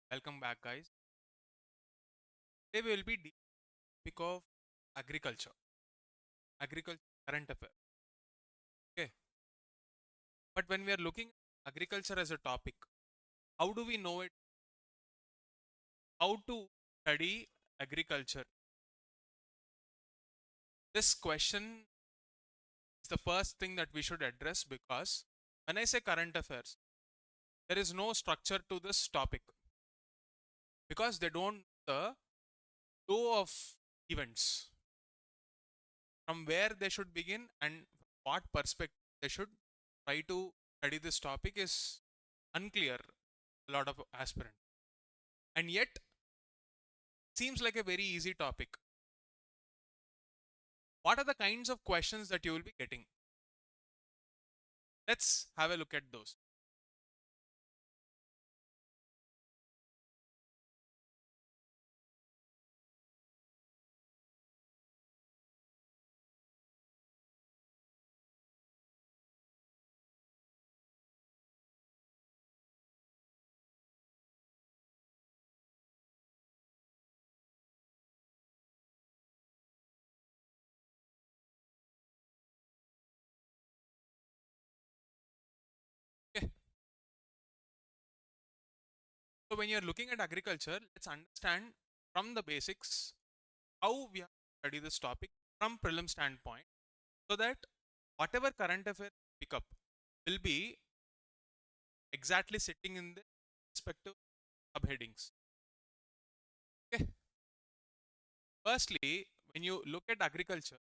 Welcome back, guys. Today we will be dealing with the topic of agriculture current affair. Okay, but when we are looking at agriculture as a topic, how do we know it? How to study agriculture? This question is the first thing that we should address because when I say current affairs, there is no structure to this topic because they don't know the flow of events from where they should begin and what perspective they should try to study this topic is unclear a lot of aspirants, and yet seems like a very easy topic. What are the kinds of questions that you will be getting? Let's have a look at those. Okay, so when you're looking at agriculture, let's understand from the basics how we have to study this topic from prelim standpoint, so that whatever current affair pick up will be exactly sitting in the respective subheadings. Okay, firstly, when you look at agriculture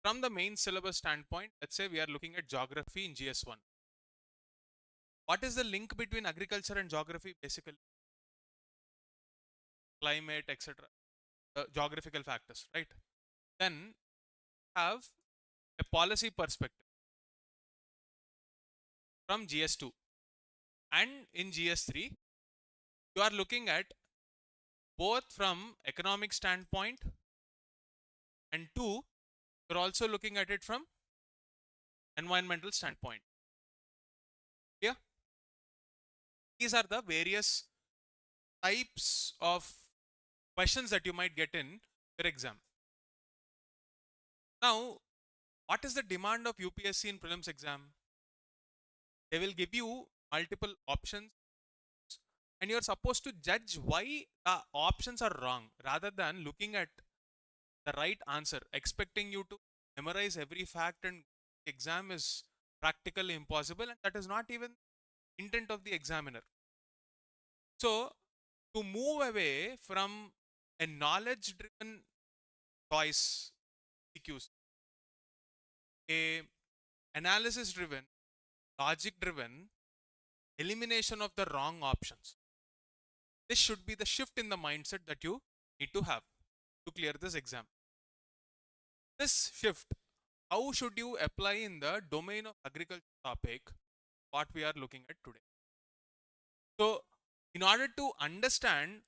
from the main syllabus standpoint, let's say we are looking at geography in GS1. What is the link between agriculture and geography? Basically, climate, etc. Geographical factors, right? Then have a policy perspective from GS2, and in GS3 you are looking at both from economic standpoint, and two, you're also looking at it from environmental standpoint. Yeah, these are the various types of questions that you might get in your exam. Now, what is the demand of UPSC in prelims exam? They will give you multiple options, and you're supposed to judge why the options are wrong rather than looking at the right answer. Expecting you to memorize every fact and exam is practically impossible, and that is not even intent of the examiner. So, to move away from a knowledge driven choice CQs, a analysis driven, logic driven elimination of the wrong options, this should be the shift in the mindset that you need to have to clear this exam. This shift, how should you apply in the domain of agriculture topic, what we are looking at today? So, in order to understand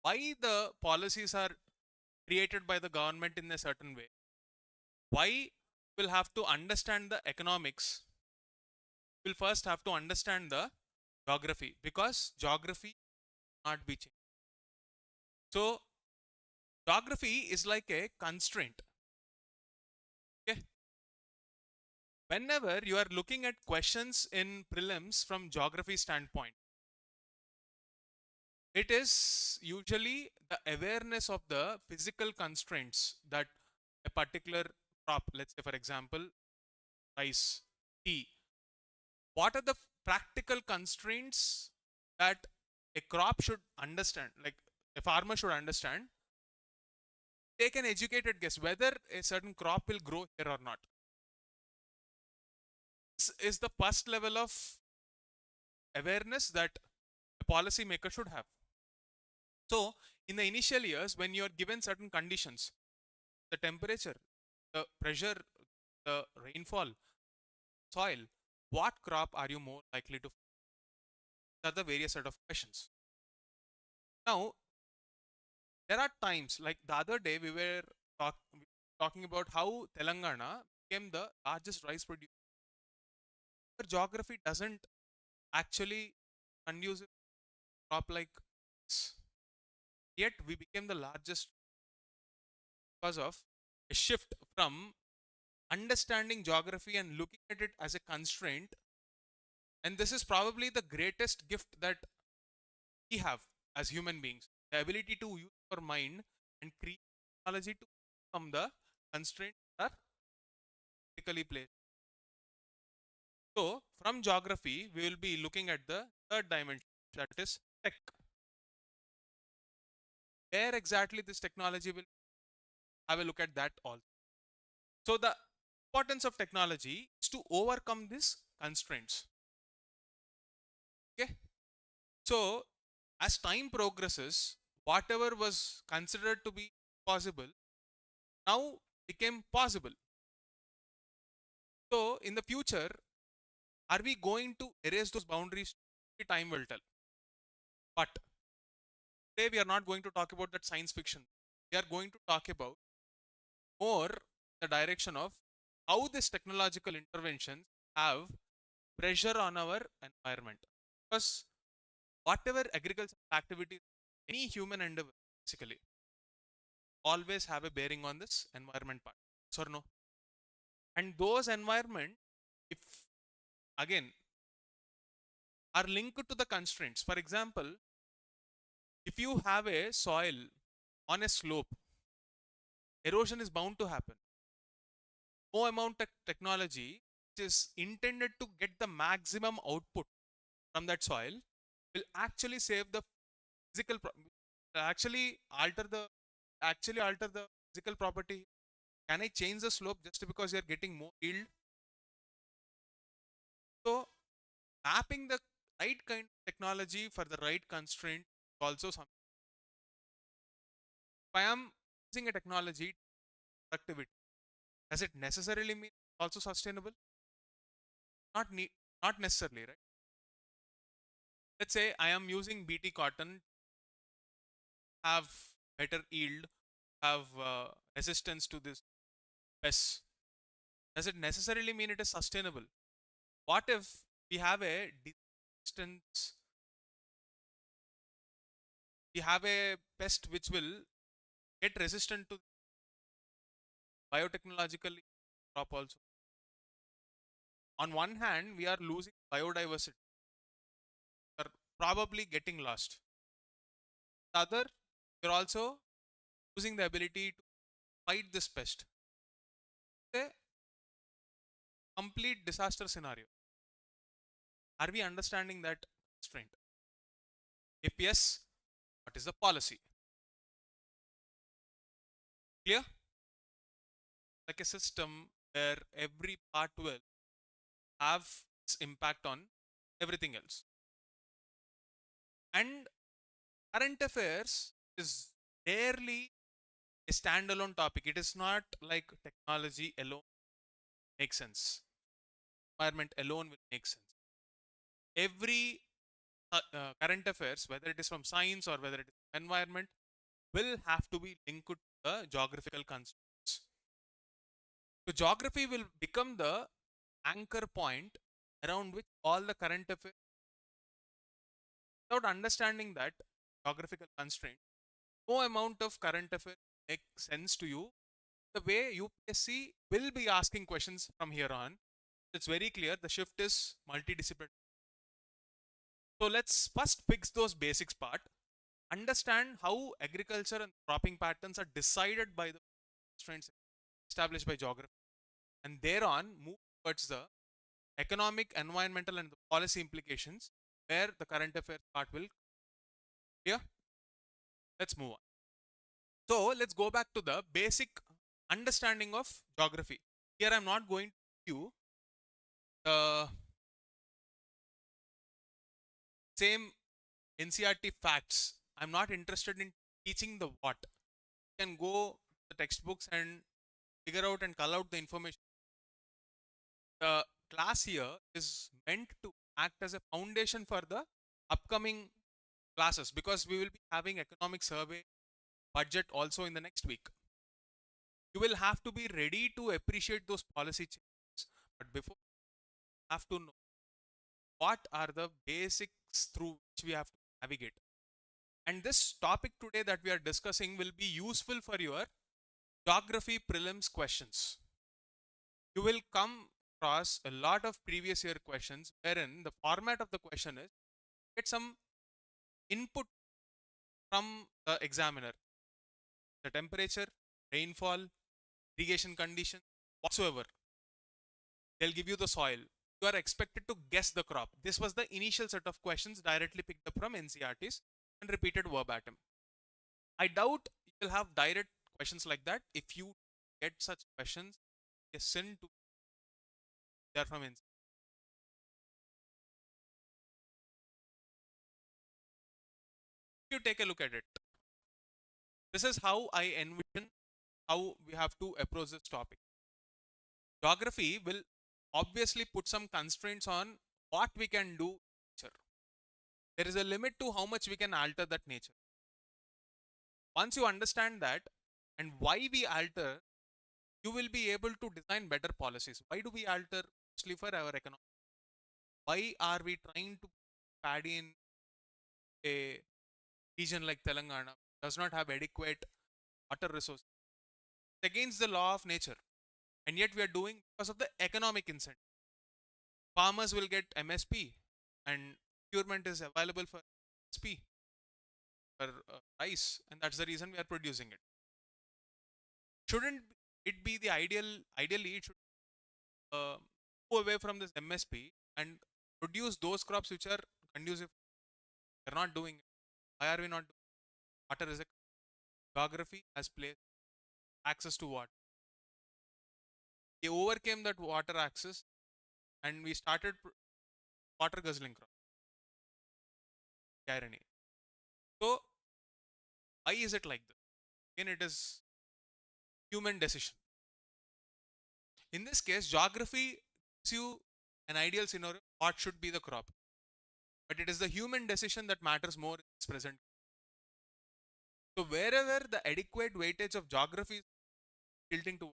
why the policies are created by the government in a certain way, why we'll have to understand the economics, we'll first have to understand the geography, because geography cannot be changed. So, geography is like a constraint. Okay. Whenever you are looking at questions in prelims from geography standpoint, it is usually the awareness of the physical constraints that a particular crop, let's say for example, rice, tea, what are the practical constraints that a crop should understand, like a farmer should understand, take an educated guess whether a certain crop will grow here or not. This is the first level of awareness that a policymaker should have. So, in the initial years, when you are given certain conditions, the temperature, the pressure, the rainfall, soil, what crop are you more likely to? These are the various set of questions. Now, there are times like the other day we were talking about how Telangana became the largest rice producer. But geography doesn't actually conduce crop like this. Yet we became the largest because of a shift from understanding geography and looking at it as a constraint. And this is probably the greatest gift that we have as human beings, the ability to use our mind and create technology to from the constraints that are physically placed. So from geography, we will be looking at the third dimension, that is tech. Where exactly this technology will have a look at that also. So the importance of technology is to overcome these constraints. Okay. So as time progresses, whatever was considered to be possible now became possible. So in the future, are we going to erase those boundaries? Time will tell. But today we are not going to talk about that science fiction. We are going to talk about more the direction of how these technological interventions have pressure on our environment. Because whatever agricultural activity, any human endeavor basically always have a bearing on this environment part. Yes or no? And those environment, if again are linked to the constraints. For example, if you have a soil on a slope, erosion is bound to happen. No amount of technology which is intended to get the maximum output from that soil will actually save the physical actually alter the physical property. Can I change the slope just because you're getting more yield? So mapping the right kind of technology for the right constraint is also something. If I am using a technology productivity, does it necessarily mean also sustainable? Not need, not necessarily, right? Let's say I am using BT cotton, have better yield, have resistance to this pests. Does it necessarily mean it is sustainable? What if we have a resistance? We have a pest which will get resistant to biotechnologically crop also. On one hand, we are losing biodiversity, we are probably getting lost. The other, we are also losing the ability to fight this pest. A complete disaster scenario. Are we understanding that constraint? If yes, what is the policy? Clear? Like a system where every part will have its impact on everything else. And current affairs is rarely a standalone topic. It is not like technology alone makes sense. Environment alone will make sense. Every current affairs, whether it is from science or whether it is environment, will have to be linked to the geographical constraints. So geography will become the anchor point around which all the current affairs, without understanding that geographical constraint, no amount of current affairs makes sense to you. The way UPSC will be asking questions from here on, it's very clear the shift is multidisciplinary. So let's first fix those basics part. Understand how agriculture and cropping patterns are decided by the constraints established by geography, and thereon move towards the economic, environmental, and the policy implications where the current affairs part will clear. Let's move on. So let's go back to the basic understanding of geography. Here I'm not going to give you the same NCRT facts. I'm not interested in teaching the what. You can go to the textbooks and figure out and cull out the information. The class here is meant to act as a foundation for the upcoming classes, because we will be having economic survey budget also in the next week. You will have to be ready to appreciate those policy changes, but before you have to know what are the basics through which we have to navigate. And this topic today that we are discussing will be useful for your geography prelims questions. You will come across a lot of previous year questions wherein the format of the question is get some input from the examiner. The temperature, rainfall, irrigation condition, whatsoever. They'll give you the soil. You are expected to guess the crop. This was the initial set of questions directly picked up from NCRTs and repeated verbatim. I doubt you will have direct questions like that. If you get such questions, a sin to they are from NCRT. If you take a look at it, this is how I envision how we have to approach this topic. Geography will obviously put some constraints on what we can do in nature. There is a limit to how much we can alter that nature. Once you understand that and why we alter, you will be able to design better policies. Why do we alter mostly for our economy? Why are we trying to paddy in a region like Telangana does not have adequate water resources? It's against the law of nature. And yet we are doing because of the economic incentive. Farmers will get MSP and procurement is available for MSP for rice, and that's the reason we are producing it. Shouldn't it be the ideally it should go away from this MSP and produce those crops which are conducive. We're not doing it. Why are we not doing it? Water is a geography has placed access to water. We overcame that water access and we started water guzzling crop. Irony. So why is it like this? Again, it is human decision. In this case, geography gives you an ideal scenario what should be the crop. But it is the human decision that matters more in this present. So wherever the adequate weightage of geography is tilting to,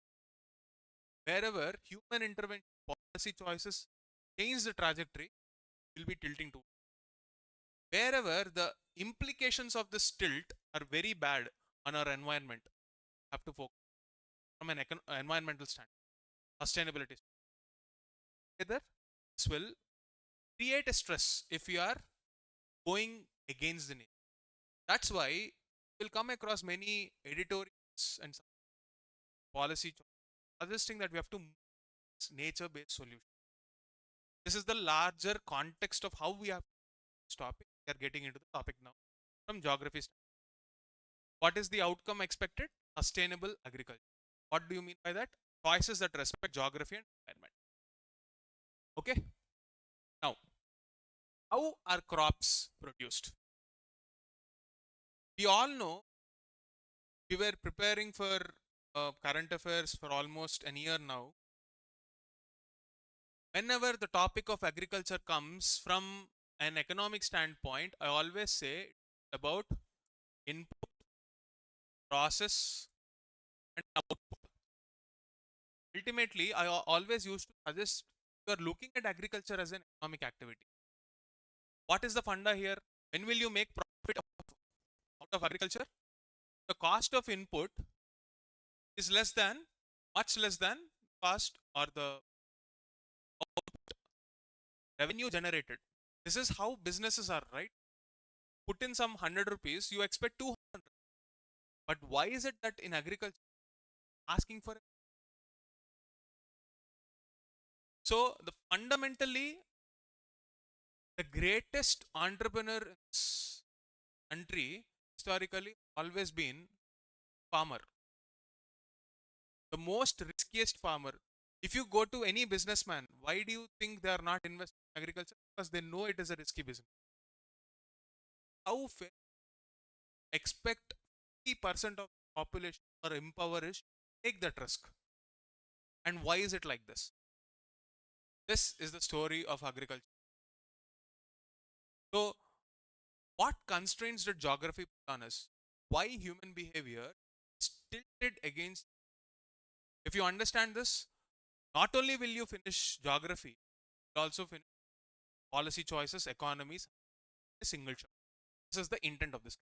wherever human intervention policy choices change the trajectory, will be tilting to. Wherever the implications of this tilt are very bad on our environment, have to focus from an environmental standpoint, sustainability. Together, this will create a stress if we are going against the nature. That's why we'll come across many editorials and policy suggesting that we have to nature-based solution. This is the larger context of how we have this topic. We are getting into the topic now from geography standpoint. What is the outcome expected? Sustainable agriculture. What do you mean by that? Choices that respect geography and environment. Okay. Now, how are crops produced? We all know we were preparing for current affairs for almost a year now. Whenever the topic of agriculture comes from an economic standpoint, I always say about input, process, and output. Ultimately, I always used to suggest you are looking at agriculture as an economic activity. What is the funda here? When will you make profit out of agriculture? The cost of input is much less than cost or the output, revenue generated. This is how businesses are, right? Put in some 100 rupees, you expect 200. But why is it that in agriculture, asking for it? So, fundamentally, the greatest entrepreneur in this country historically always been farmer. The most riskiest farmer. If you go to any businessman, why do you think they are not investing in agriculture? Because they know it is a risky business. How fair expect 50% of the population or impoverished take that risk? And why is it like this? This is the story of agriculture. So, what constraints did geography put on us? Why human behavior is tilted against? If you understand this, not only will you finish geography, you'll also finish policy choices, economies, a single shot. This is the intent of this.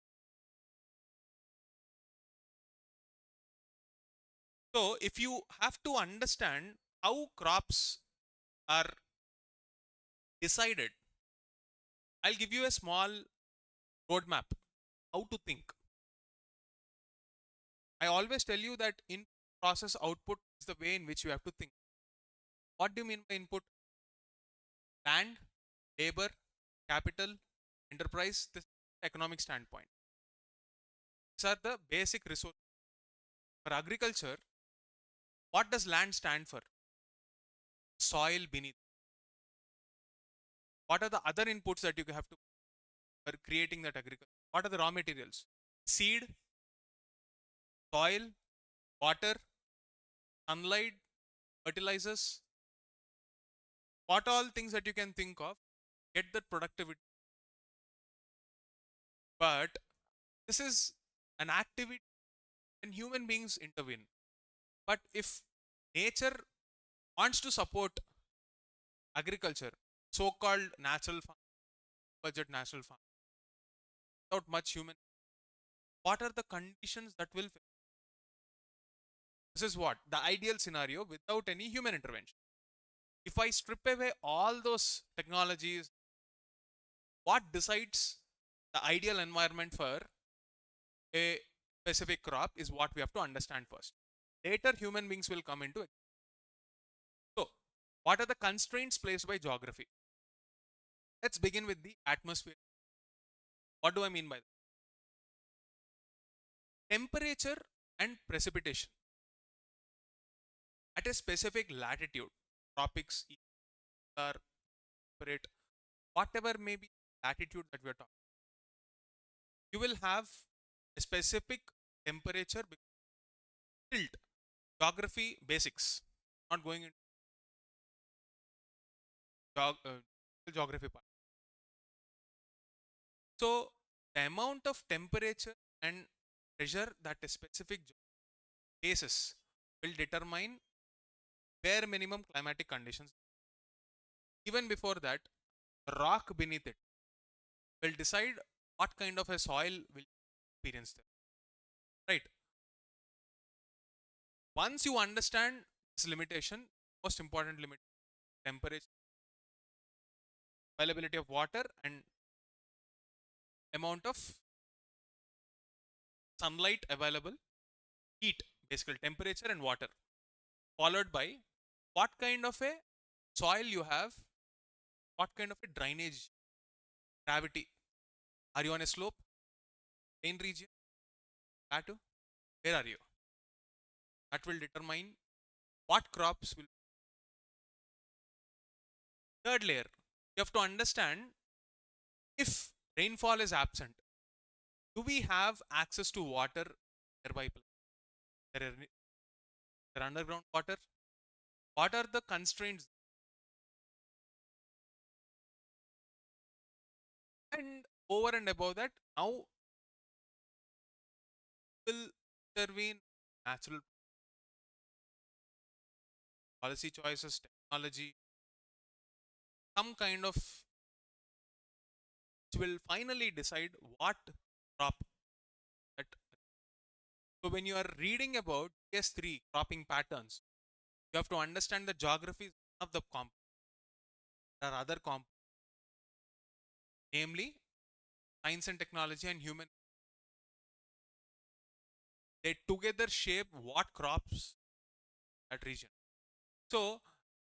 So if you have to understand how crops are decided, I'll give you a small roadmap how to think. I always tell you that in process output is the way in which you have to think. What do you mean by input? Land, labor, capital, enterprise, this economic standpoint. These are the basic resources. For agriculture, what does land stand for? Soil beneath. What are the other inputs that you have to for creating that agriculture? What are the raw materials? Seed, soil, water, sunlight, fertilizers. What all things that you can think of get that productivity. But this is an activity and human beings intervene. But if nature wants to support agriculture, so-called natural farm, budget natural farm, without much human, what are the conditions that will? This is what the ideal scenario without any human intervention. If I strip away all those technologies, what decides the ideal environment for a specific crop is what we have to understand first. Later, human beings will come into it. So, what are the constraints placed by geography? Let's begin with the atmosphere. What do I mean by that? Temperature and precipitation at a specific latitude, tropics, or temperate, whatever may be latitude that we are talking, you will have a specific temperature. Tilt, geography basics, not going into geography part. So the amount of temperature and pressure that a specific faces will determine bare minimum climatic conditions. Even before that, the rock beneath it will decide what kind of a soil will experience there. Right? Once you understand this limitation, most important limit, temperature, availability of water, and amount of sunlight available, heat, basically temperature and water, followed by what kind of a soil you have, what kind of a drainage, gravity. Are you on a slope, plain region, plateau? Where are you? That will determine what crops will. Third layer, you have to understand if rainfall is absent, do we have access to water nearby? There are underground water. What are the constraints? And over and above that, now will intervene natural policy choices, technology, some kind of which will finally decide what crop that. So when you are reading about PS3 cropping patterns, you have to understand the geography is one of the components. There are other components, namely science and technology and human. They together shape what crops that region. So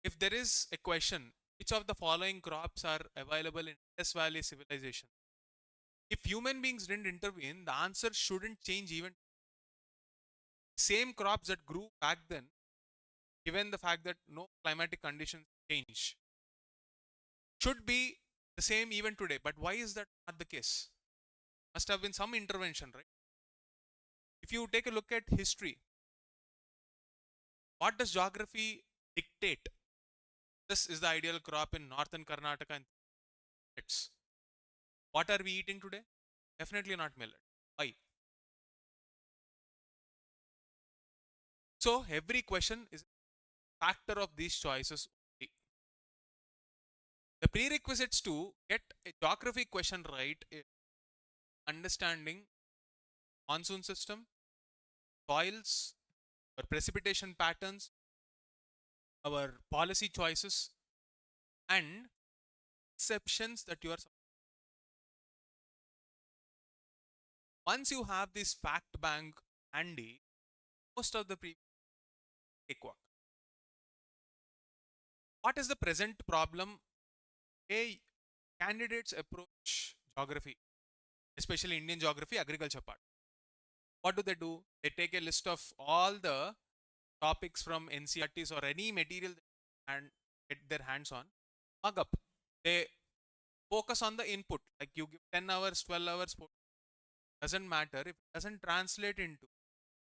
if there is a question, which of the following crops are available in Indus Valley civilization? If human beings didn't intervene, the answer shouldn't change even. Same crops that grew back then, given the fact that no climatic conditions change, should be the same even today. But why is that not the case? Must have been some intervention, right? If you take a look at history, what does geography dictate? This is the ideal crop in northern Karnataka and it's. What are we eating today? Definitely not millet. Why? So every question is a factor of these choices. The prerequisites to get a geography question right is understanding monsoon system, soils, our precipitation patterns, our policy choices, and exceptions that you are. Once you have this fact bank handy, most of the people take work. What is the present problem? A candidates approach geography, especially Indian geography, agriculture part. What do? They take a list of all the topics from NCRTs or any material and get their hands on, mug up. They focus on the input. Like you give 10 hours, 12 hours, doesn't matter if it doesn't translate into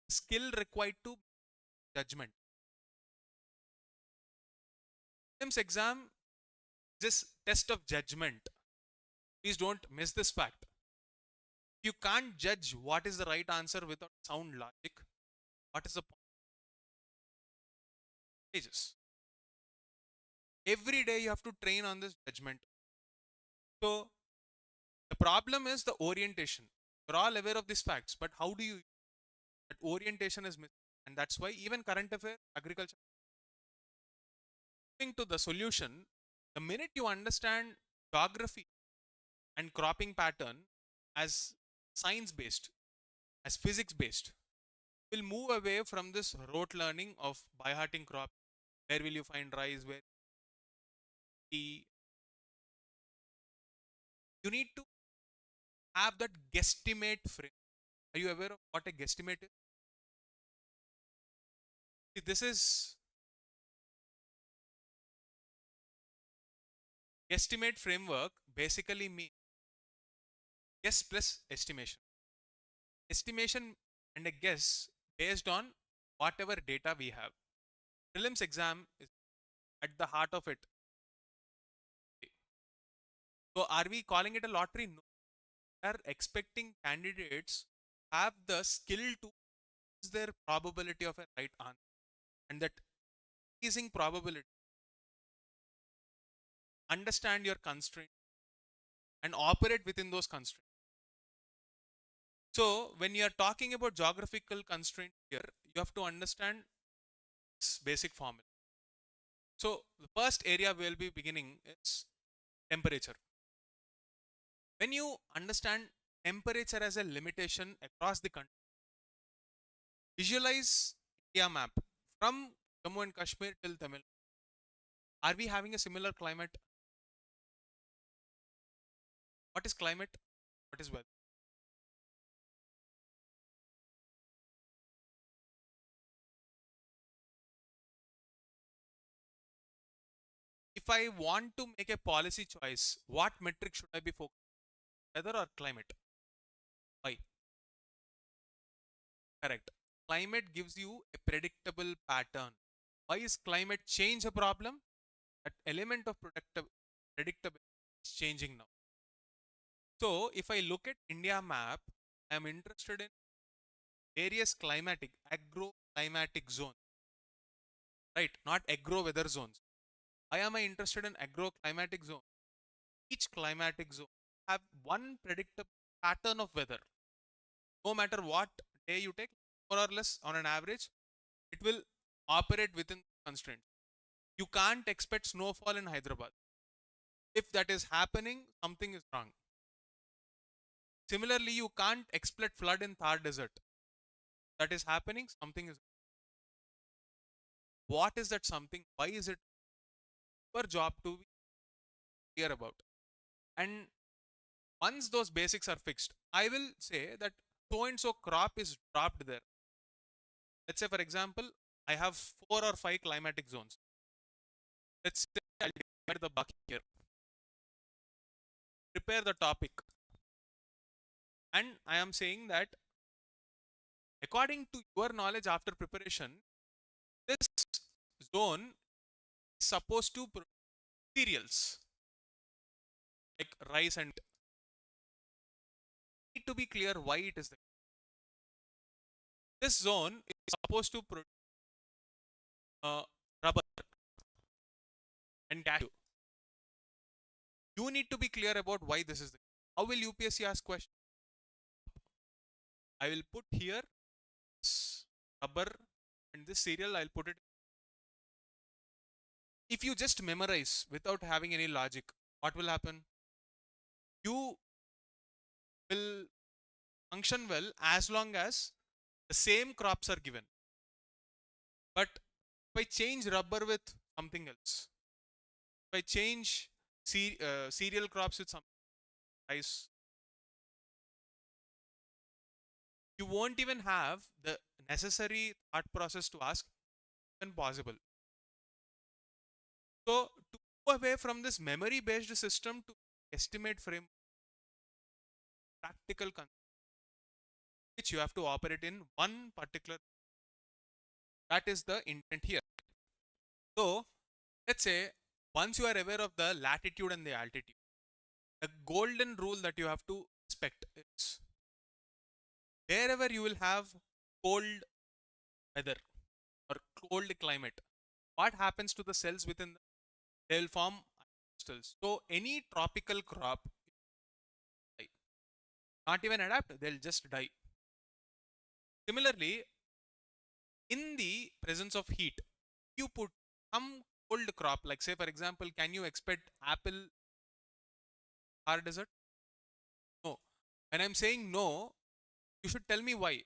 skill required to judgment. Prelims exam is test of judgment. Please don't miss this fact. You can't judge what is the right answer without sound logic. What is the point? Pages. Every day you have to train on this judgment. So the problem is the orientation. You're all aware of these facts, but how do you? That orientation is missing, and that's why even current affair, agriculture. Moving to the solution, the minute you understand geography and cropping pattern as science based, as physics based, will move away from this rote learning of by hearting crop. Where will you find rice? Where tea? You need to have that guesstimate frame. Are you aware of what a guesstimate is? See, this is guesstimate framework basically means guess plus estimation. Estimation and a guess based on whatever data we have. Prelims exam is at the heart of it. So are we calling it a lottery? No. We are expecting candidates have the skill to use their probability of a right answer. And that increasing probability, understand your constraint and operate within those constraints. So when you are talking about geographical constraint here, you have to understand this basic formula. So the first area we'll be beginning is temperature. When you understand temperature as a limitation across the country, visualize India map from Jammu and Kashmir till Tamil. Are we having a similar climate? What is climate? What is weather? If I want to make a policy choice, what metric should I be focused on? Weather or climate? Why? Correct. Climate gives you a predictable pattern. Why is climate change a problem? That element of predictability is changing now. So if I look at India map, I am interested in various agro-climatic zones. Right, not agro-weather zones. Why am I interested in agro-climatic zone? Each climatic zone have one predictable pattern of weather. No matter what day you take, more or less on an average, it will operate within constraints. You can't expect snowfall in Hyderabad. If that is happening, something is wrong. Similarly, you can't expect flood in Thar Desert. That is happening, something is. What is that something? Why is it your job to be clear about? And once those basics are fixed, I will say that so and so crop is dropped there. Let's say, for example, I have 4 or 5 climatic zones. Let's say I'll divide the bucket here. Prepare the topic. And I am saying that according to your knowledge after preparation, this zone is supposed to produce cereals like rice and need to be clear why it is there. This zone is supposed to produce rubber and cashew. You need to be clear about why this is there. How will UPSC ask questions? I will put here rubber and this cereal I'll put it. If you just memorize without having any logic, what will happen? You will function well as long as the same crops are given. But if I change rubber with something else, if I change cereal crops with some rice, you won't even have the necessary thought process to ask when possible. So to go away from this memory based system to estimate frame practical concept, which you have to operate in one particular, that is the intent here. So let's say once you are aware of the latitude and the altitude, the golden rule that you have to respect is wherever you will have cold weather or cold climate, what happens to the cells within them? They will form crystals. So any tropical crop die. Not even adapt, they'll just die. Similarly, in the presence of heat, you put some cold crop, like say for example, can you expect apple or desert? No. When I'm saying no, you should tell me why.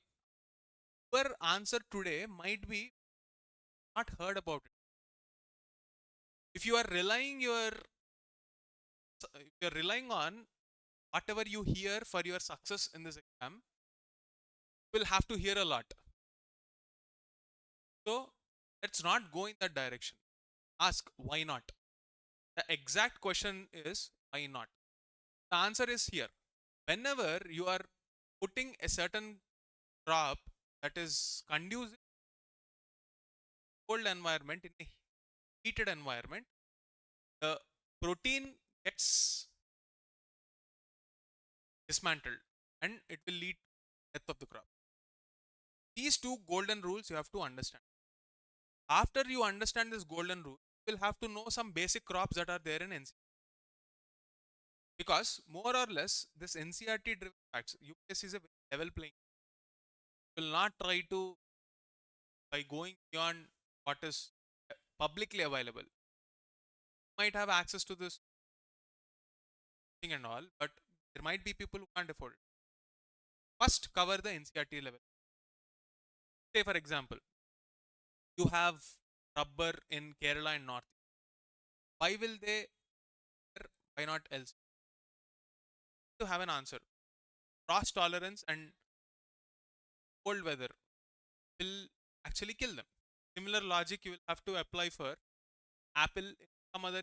Your answer today might be not heard about it. If you are relying if you're relying on whatever you hear for your success in this exam, you will have to hear a lot. So let's not go in that direction. Ask why not. The exact question is why not. The answer is here. Whenever you are putting a certain crop that is conducive cold environment in a heated environment, the protein gets dismantled and it will lead to death of the crop. These two golden rules you have to understand. After you understand this golden rule, you will have to know some basic crops that are there in NCERT. Because more or less, this NCERT driven facts, UPSC is a level playing. You will not try to, by going beyond what is publicly available. You might have access to this thing and all, but there might be people who can't afford it. First, cover the NCERT level. Say, for example, you have rubber in Kerala and North. Why will they? Why not else? To have an answer. Frost tolerance and cold weather will actually kill them. Similar logic you will have to apply for apple in some other.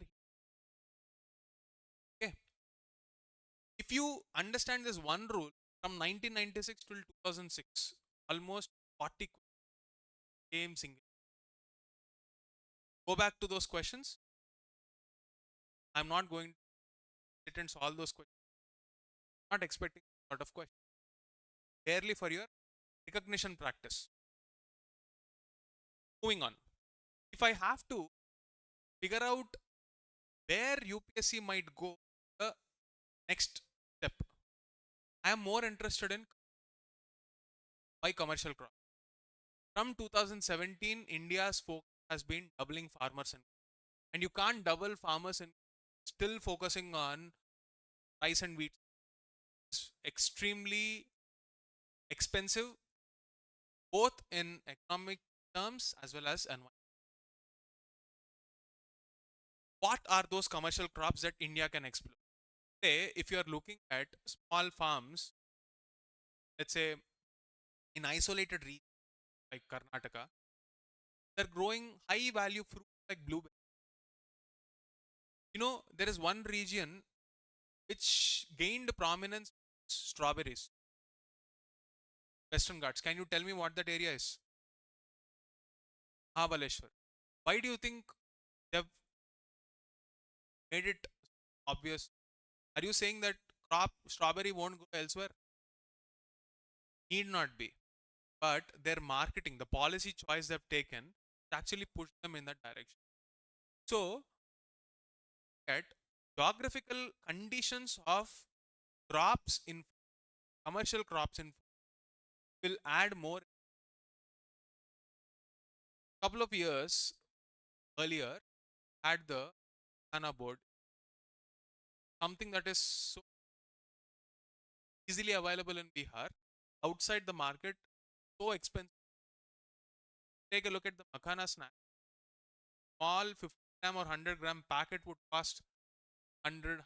Okay. If you understand this one rule from 1996 till 2006, almost 40 same single. Go back to those questions. I'm not going to sit and solve those questions. Not expecting a lot of questions. Barely for your recognition practice. Moving on. If I have to figure out where UPSC might go the next step, I am more interested in why commercial crop. From 2017, India's focus has been doubling farmers and you can't double farmers and still focusing on rice and wheat. It's extremely expensive, both in economic terms as well as environment. What are those commercial crops that India can explore? Say, if you are looking at small farms, let's say in isolated regions like Karnataka, they're growing high value fruit like blueberry. You know, there is one region which gained prominence, strawberries, Western Ghats. Can you tell me what that area is? Mahabaleshwar. Why do you think they've made it obvious? Are you saying that crop strawberry won't grow elsewhere? Need not be. But their marketing, the policy choice they've taken, actually pushed them in that direction. So, at geographical conditions of crops in commercial crops in will add more. Couple of years earlier, had the Anna board, something that is so easily available in Bihar, outside the market, so expensive. Take a look at the Makhana snack. Small 50 gram or 100 gram packet would cost 100,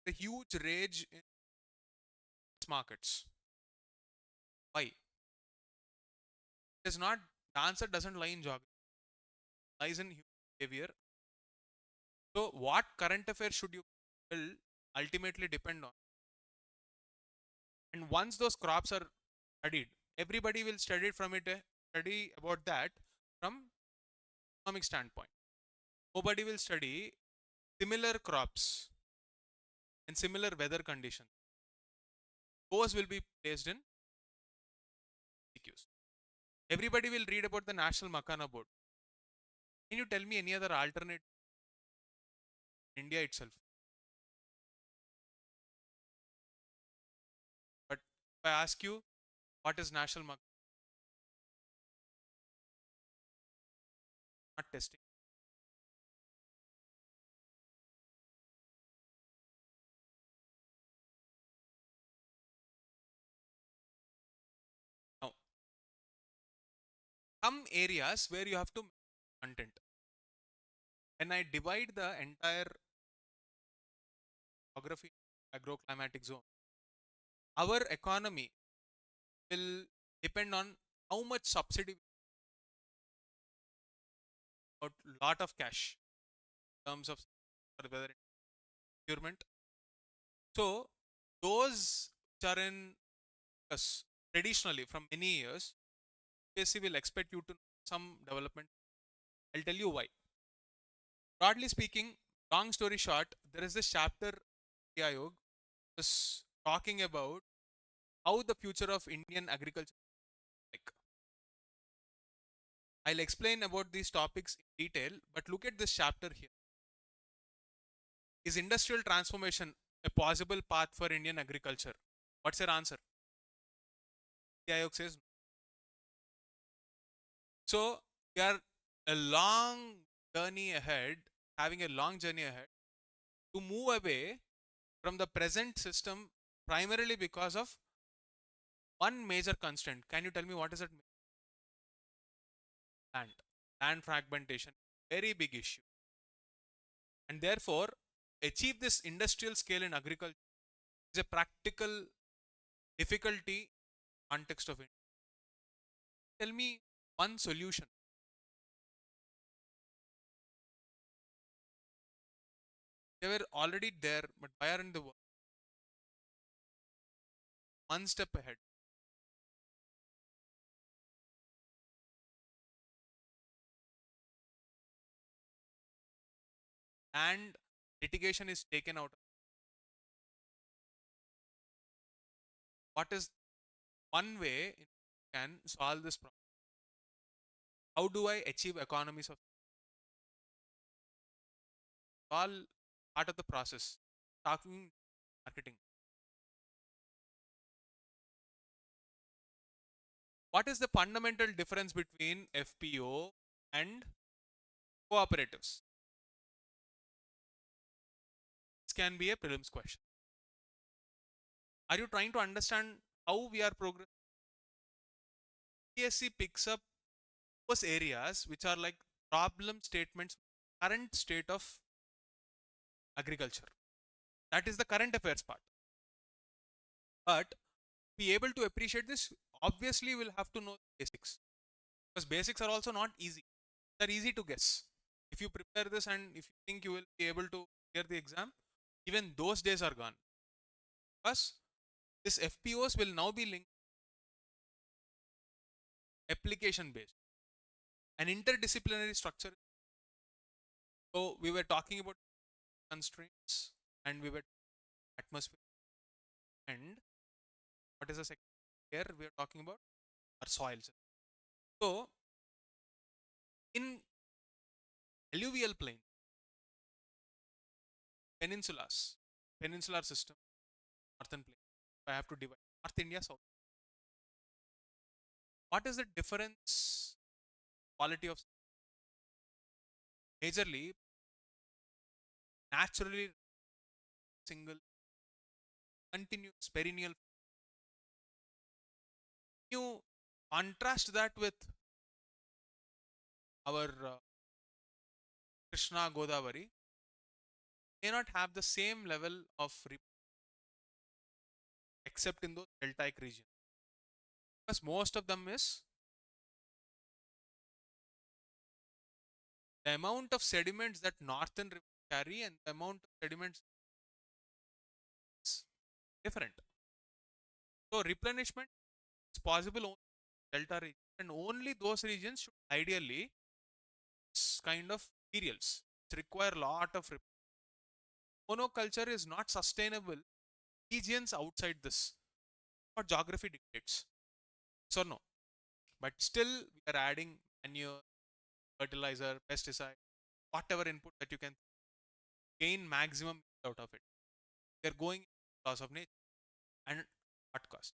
The huge rage in markets. Why? It is not, the answer doesn't lie in geography, it lies in human behavior. So, what current affairs should you will ultimately depend on. And once those crops are studied, everybody will study from it, study about that from economic standpoint. Nobody will study similar crops and similar weather conditions. Those will be placed in CQs. Everybody will read about the National Makhana Board. Can you tell me any other alternate in India itself? But if I ask you, what is National Makhana? Not testing. Now, some areas where you have to content. When I divide the entire geography agroclimatic zone, our economy will depend on how much subsidy, a lot of cash in terms of whether procurement. So those which are in us traditionally from many years, UPSC will expect you to know some development. I'll tell you why. Broadly speaking, long story short, there is this chapter Ayog is talking about how the future of Indian agriculture is like. I'll explain about these topics in detail, but look at this chapter here. Is industrial transformation a possible path for Indian agriculture? What's your answer? Ayog says no. So we are a long journey ahead, having a long journey ahead to move away from the present system primarily because of one major constraint. Can you tell me what is it? Land. Land fragmentation. Very big issue. And therefore, achieve this industrial scale in agriculture is a practical difficulty context of it. Tell me one solution. They were already there, but why aren't they one step ahead? And litigation is taken out. What is one way you can solve this problem? How do I achieve economies of all part of the process? Talking marketing. What is the fundamental difference between FPO and cooperatives? This can be a prelims question. Are you trying to understand how we are progressing? UPSC picks up those areas which are like problem statements, current state of agriculture. That is the current affairs part. But be able to appreciate this, obviously we'll have to know basics. Because basics are also not easy. They're easy to guess. If you prepare this and if you think you will be able to clear the exam, even those days are gone. Because this FPOs will now be linked application based. An interdisciplinary structure. So we were talking about constraints and we were atmosphere. And what is the second? Here we are talking about our soils. So in alluvial plain, peninsulas, peninsular system, northern plain, I have to divide North India, South. What is the difference quality of majorly naturally single continuous perennial? You contrast that with our Krishna Godavari, may not have the same level of except in those deltaic region, because most of them is the amount of sediments that northern rivers carry and the amount of sediments is different. So replenishment is possible only in delta region, and only those regions should ideally kind of materials which require a lot of monoculture is not sustainable regions outside this, what geography dictates. So no, but still we are adding manure, fertilizer, pesticide, whatever input that you can gain maximum out of it. They are going because of nature and what cost.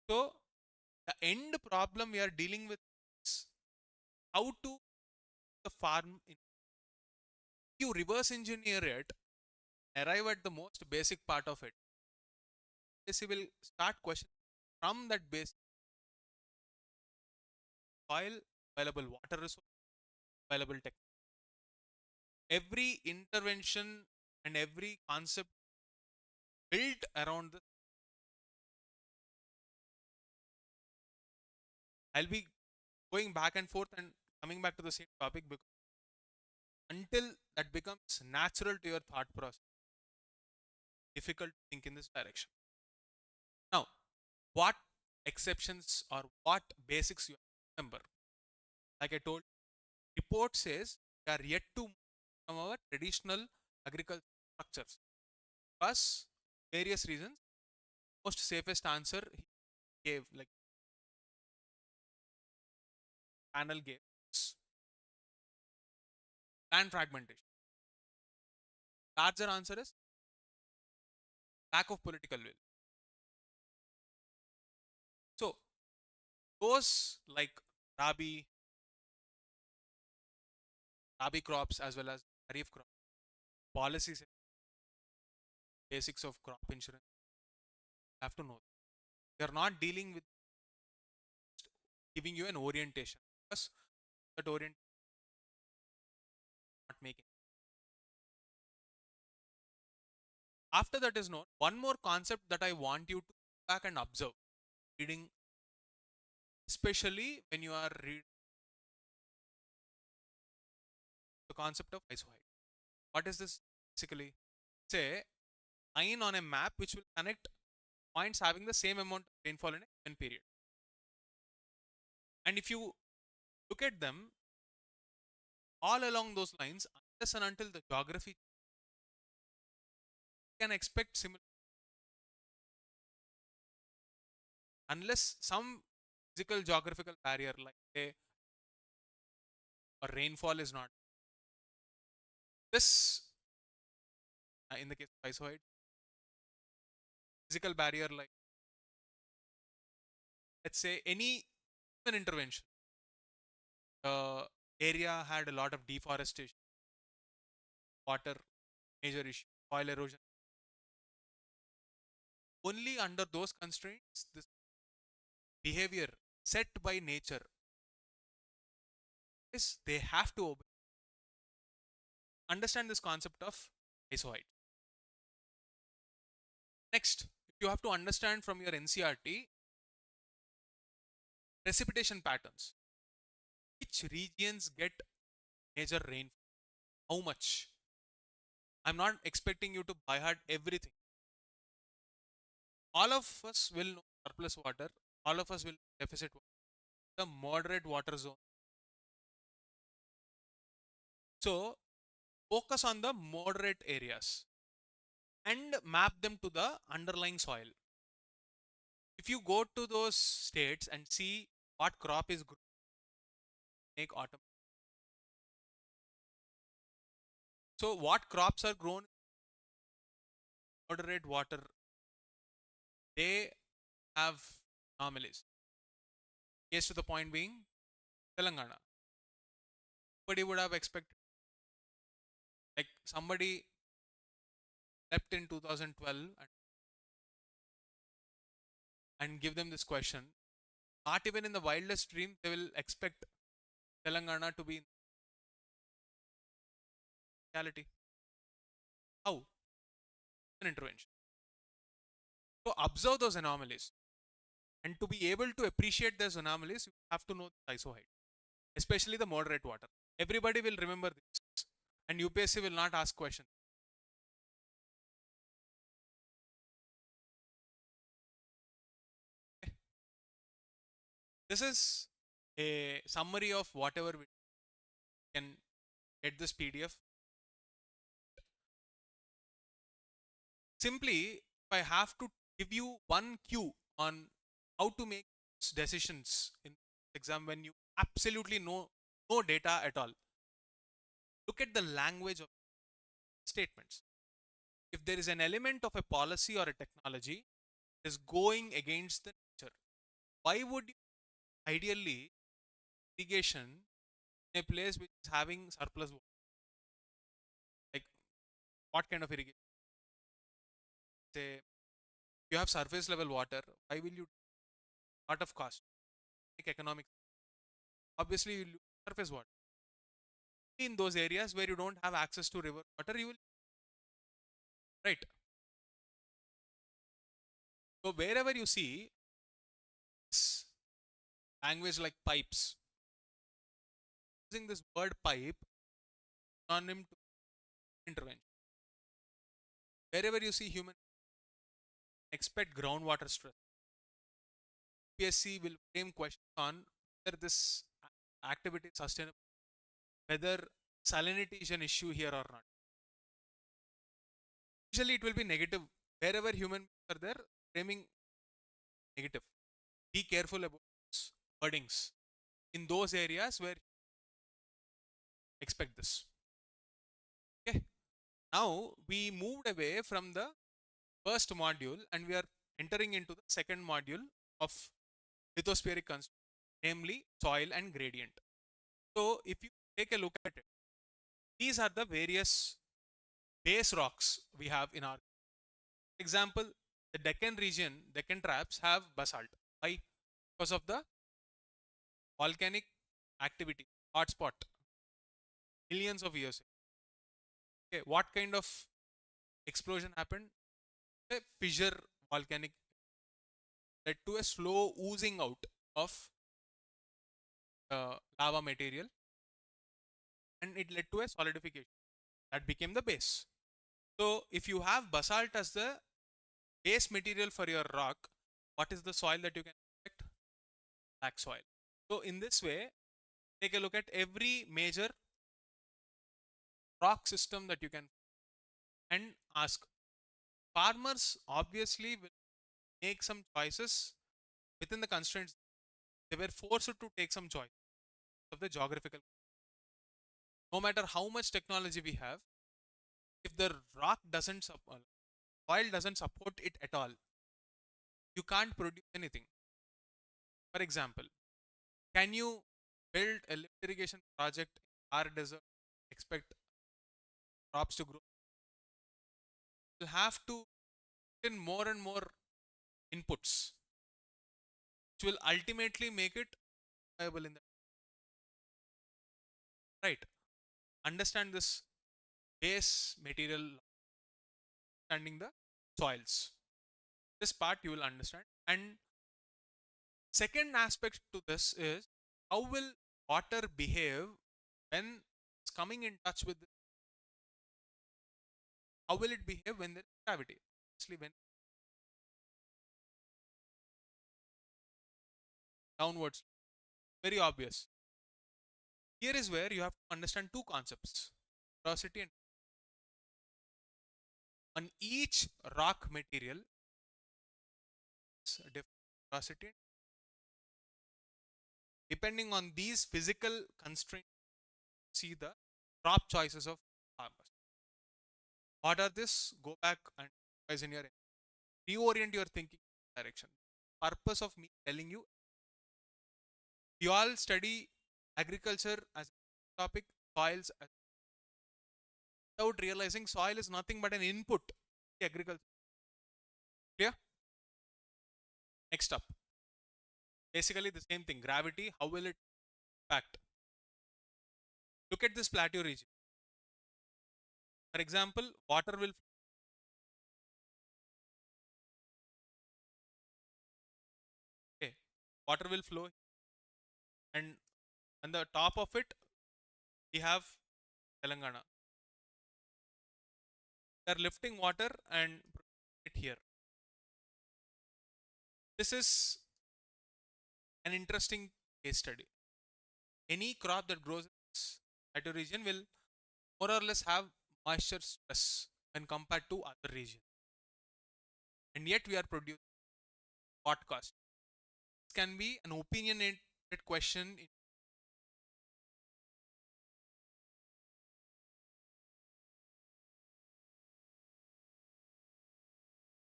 So the end problem we are dealing with is how to the farm. If you reverse engineer it, arrive at the most basic part of it. This will start question from that base: soil, available water resource, available tech. Every intervention and every concept built around this. I'll be going back and forth and coming back to the same topic because until that becomes natural to your thought process, difficult to think in this direction. Now, what exceptions or what basics you remember? Like I told, report says we are yet to move from our traditional agricultural structures because various reasons. Most safest answer he gave, like panel gave, land fragmentation. Larger answer is lack of political will. So those like rabi, rabi crops as well as kharif crops, policies, basics of crop insurance, you have to know. They are not dealing with giving you an orientation because that orient not making. After that is known, one more concept that I want you to go back and observe reading, especially when you are reading the concept of isohydrate. What is this basically? Say line on a map which will connect points having the same amount of rainfall in a given period. And if you look at them all along those lines, unless and until the geography, you can expect similar, unless some physical geographical barrier like say or rainfall is not. This in the case of isohydrate, physical barrier like let's say any human intervention. The area had a lot of deforestation, water, major issue, soil erosion. Only under those constraints, this behavior set by nature is they have to obey. Understand this concept of isohydrate. Next, you have to understand from your NCRT precipitation patterns. Which regions get major rainfall? How much? I'm not expecting you to by heart everything. All of us will know surplus water. All of us will deficit water. The moderate water zone. So focus on the moderate areas and map them to the underlying soil. If you go to those states and see what crop is growing, make autumn. So what crops are grown moderate water, they have anomalies. Case to the point being Telangana. Nobody would have expected, like somebody left in 2012 and give them this question. Not even in the wildest dream they will expect Telangana to be in reality. How? An intervention. So observe those anomalies. And to be able to appreciate those anomalies, you have to know the ISO height, especially the moderate water. Everybody will remember this, and UPSC will not ask questions. Okay. This is a summary of whatever we can get this PDF. Simply, if I have to give you one cue on how to make decisions in exam when you absolutely no data at all, look at the language of statements. If there is an element of a policy or a technology that is going against the nature, why would you ideally irrigation in a place which is having surplus water? Like what kind of irrigation? Say you have surface level water, why will you lot of cost? Like economic, obviously you use surface water. In those areas where you don't have access to river water, you will, right? So wherever you see this language like pipes, using this word pipe, synonym to intervention. Wherever you see human, expect groundwater stress. UPSC will frame questions on whether this activity is sustainable, whether salinity is an issue here or not. Usually it will be negative. Wherever human are there, framing negative. Be careful about wordings in those areas where expect this. Okay. Now we moved away from the first module and we are entering into the second module of lithospheric construction, namely soil and gradient. So if you take a look at it, these are the various base rocks we have in our example. The Deccan region, Deccan traps have basalt. Why? Because of the volcanic activity, hotspot, millions of years. Okay, what kind of explosion happened? A fissure volcanic led to a slow oozing out of lava material, and it led to a solidification that became the base. So if you have basalt as the base material for your rock, what is the soil that you can expect? Black soil. So in this way, take a look at every major rock system that you can and ask. Farmers obviously will make some choices within the constraints. They were forced to take some choice of the geographical. No matter how much technology we have, if the rock doesn't support, soil doesn't support it at all, you can't produce anything. For example, can you build a lift irrigation project in our desert, expect crops to grow? You'll have to put in more and more inputs, which will ultimately make it viable in the right. Understand this base material, understanding the soils. This part you will understand. And second aspect to this is how will water behave when it's coming in touch with how will it behave when there is gravity? Especially when downwards. Very obvious. Here is where you have to understand two concepts, porosity and on each rock material different porosity. Depending on these physical constraints, see the crop choices of farmers. What are this? Go back and guys in your reorient your thinking direction. Purpose of me telling you, you all study agriculture as a topic, soils without realizing soil is nothing but an input to agriculture. Clear? Next up, basically the same thing. Gravity, how will it impact? Look at this plateau region. For example, okay, water will flow, and on the top of it, we have Telangana. They are lifting water and putting it here. This is an interesting case study. Any crop that grows in this plateau region will more or less have moisture stress when compared to other regions. And yet we are producing what cost. This can be an opinionated question.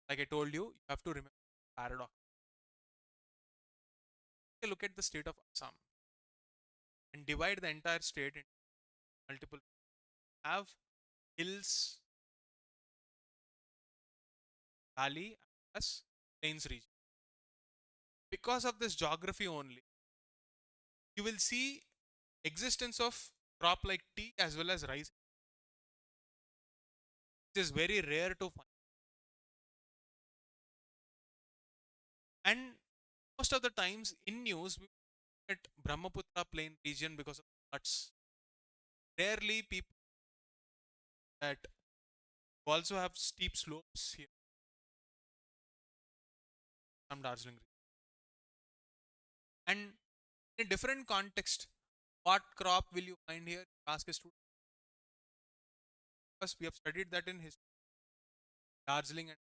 Like I told you, you have to remember paradox. Take a look at the state of Assam and divide the entire state into multiple. Have hills, valley, as plains region. Because of this geography only, you will see existence of crop like tea as well as rice. It is very rare to find. And most of the times in news, we at Brahmaputra plain region because of floods. Rarely people that also have steep slopes here, some Darjeeling region. And in a different context, what crop will you find here? Ask a student. Because we have studied that in history, Darjeeling, and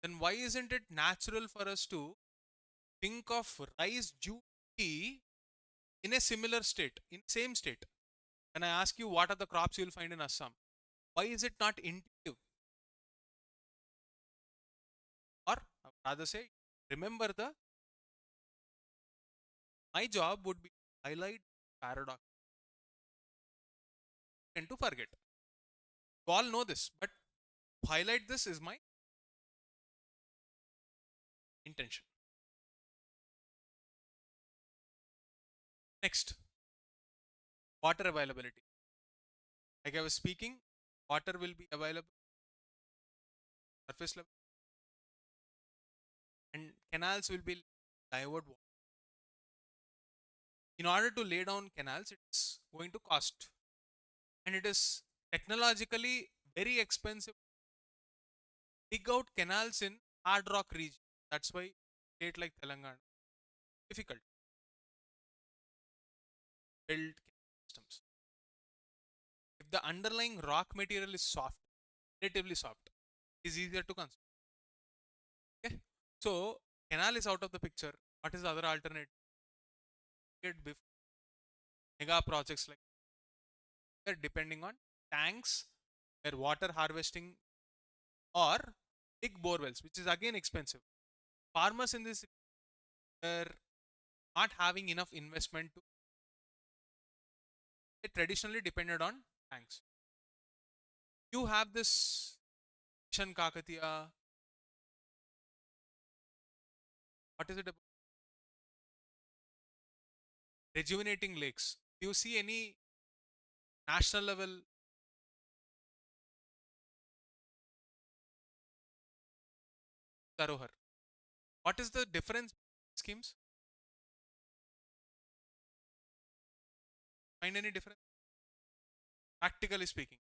then why isn't it natural for us to think of rice due tea in a similar state, in same state? When I ask you what are the crops you will find in Assam, why is it not intuitive? Or rather say, remember the my job would be to highlight paradox. Tend to forget. You all know this, but to highlight this is my intention. Next, water availability. Like I was speaking, water will be available surface level, and canals will be divert water. In order to lay down canals, it's going to cost, and it is technologically very expensive. Dig out canals in hard rock region. That's why state like Telangana difficult build systems. If the underlying rock material is soft, relatively soft, it is easier to construct. Okay, so canal is out of the picture. What is the other alternative? Before mega projects like they're depending on tanks, where water harvesting, or big bore wells, which is again expensive. Farmers in this are not having enough investment to. They traditionally depended on tanks. You have this Mission Kakatiya. What is it about? Rejuvenating lakes. Do you see any national level Dharohar? What is the difference schemes? Find any difference? Practically speaking,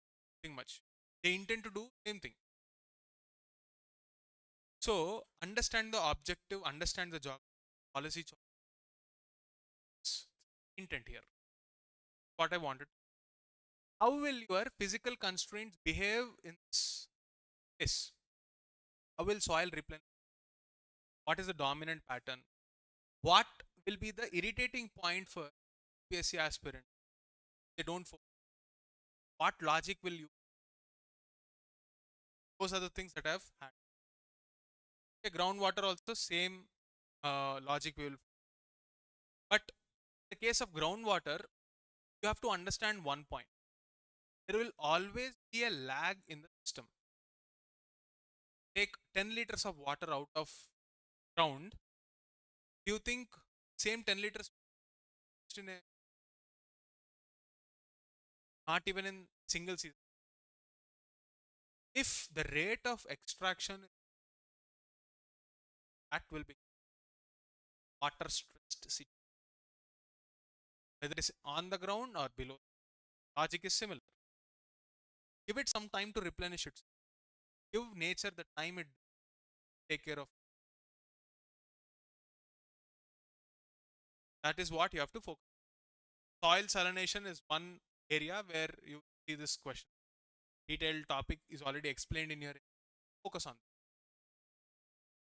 nothing much. They intend to do same thing. So understand the objective, understand the job, policy choice, intent here. What I wanted. How will your physical constraints behave in this? How will soil replenish? What is the dominant pattern? What will be the irritating point for UPSC aspirant? They don't focus. What logic will you? Those are the things that I've had. Okay, groundwater also same logic we will. But in the case of groundwater, you have to understand one point. There will always be a lag in the system. Take 10 liters of water out of ground. Do you think same 10 liters in a, not even in single season? If the rate of extraction, that will be water stressed city, whether it's on the ground or below. Logic is similar. Give it some time to replenish it. Give nature the time it take care of. That is what you have to focus. Soil salination is one area where you see this question. Detailed topic is already explained in your focus on.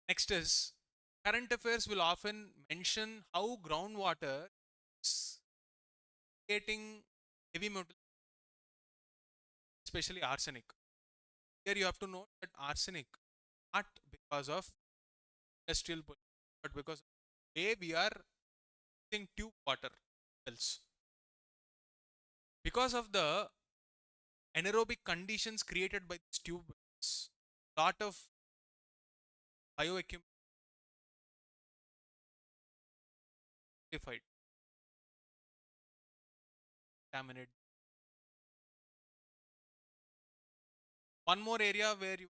Next is current affairs will often mention how groundwater is creating heavy metal, especially arsenic. Here you have to note that arsenic not because of industrial pollution, but because of the way we are using tube water wells. Because of the anaerobic conditions created by these tube wells, lot of bioaccumulation contaminated. One more area where you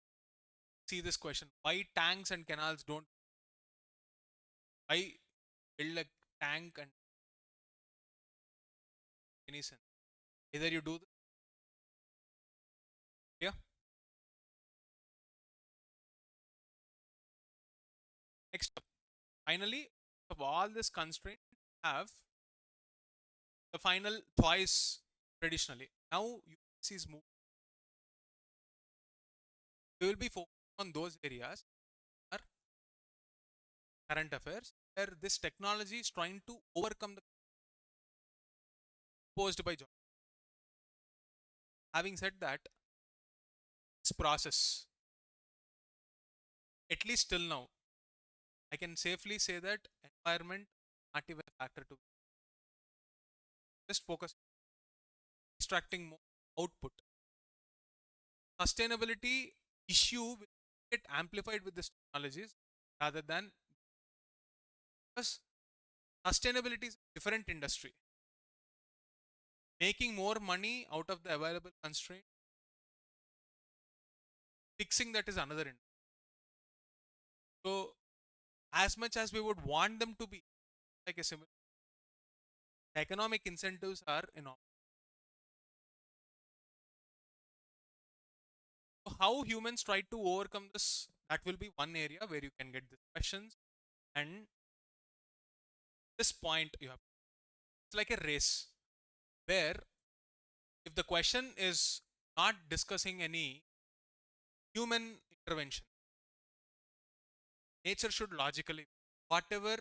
see this question: why tanks and canals don't? Why build a tank and any sense? Either you do this, yeah. Next up, finally, of all this constraint, have the final choice traditionally. Now UPSC is moving. We will be focusing on those areas are current affairs where this technology is trying to overcome the posed by job. Having said that, this process, at least till now, I can safely say that environment not even a factor to just focus extracting more output. Sustainability issue will get amplified with these technologies rather than because sustainability is a different industry. Making more money out of the available constraint, fixing that is another industry. So as much as we would want them to be like a similar, economic incentives are enormous. So how humans try to overcome this, that will be one area where you can get these questions. And this point you have, it's like a race where if the question is not discussing any human intervention, nature should logically, whatever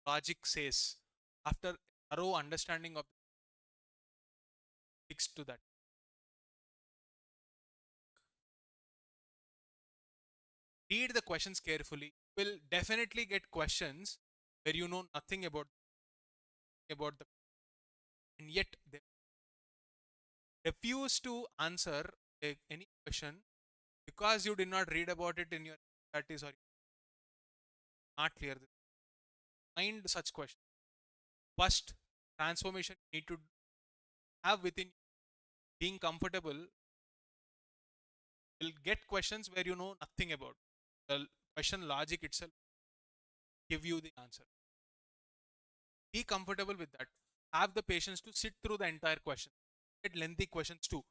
logic says, after thorough understanding of fixed to that. Read the questions carefully. You will definitely get questions where you know nothing about the, and yet they refuse to answer any question because you did not read about it in your studies or not clear. Find such questions. First, transformation you need to have within being comfortable will get questions where you know nothing about. The question logic itself give you the answer. Be comfortable with that. Have the patience to sit through the entire question. Get lengthy questions too.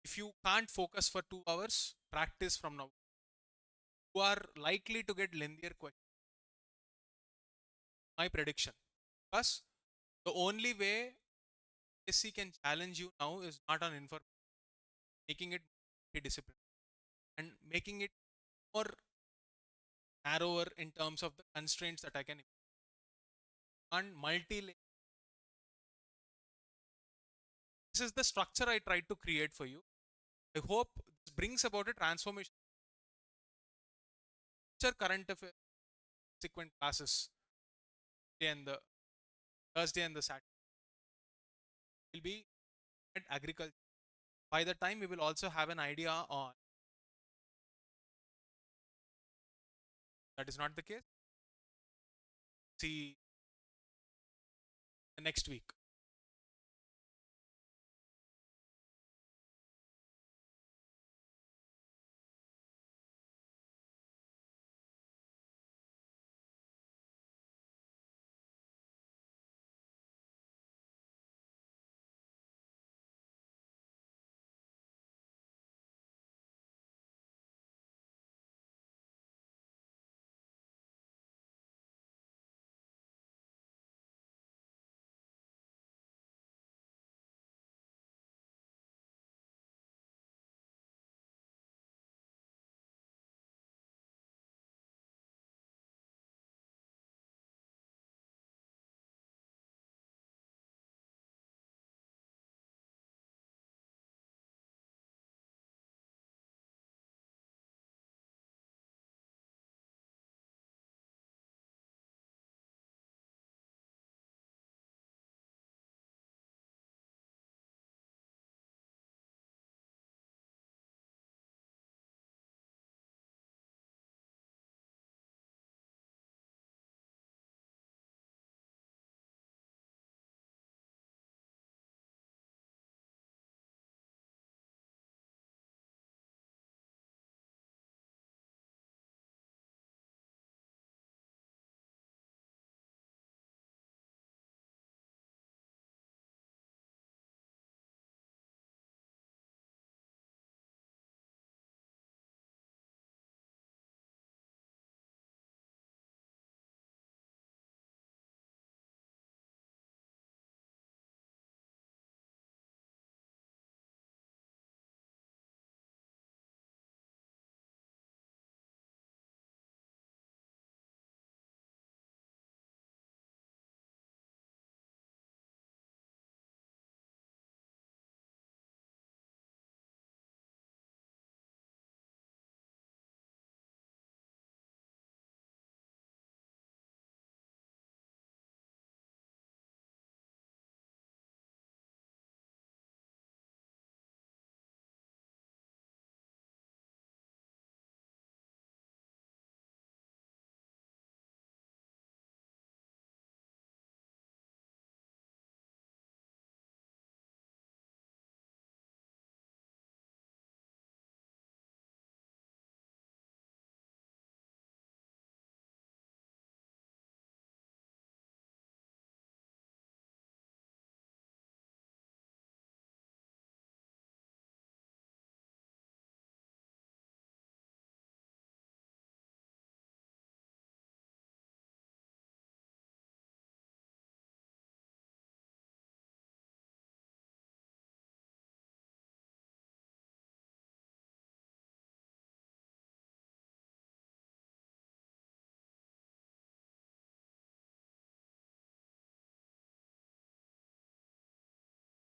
If you can't focus for 2 hours, practice from now. You are likely to get lengthier questions. My prediction. Because the only way UPSC can challenge you now is not on information, making it discipline and making it more narrower in terms of the constraints that I can and multi. This is the structure I tried to create for you. I hope brings about a transformation. Future current affairs, subsequent classes, and the Thursday and the Saturday will be at agriculture. By the time we will also have an idea on that is not the case. See the next week.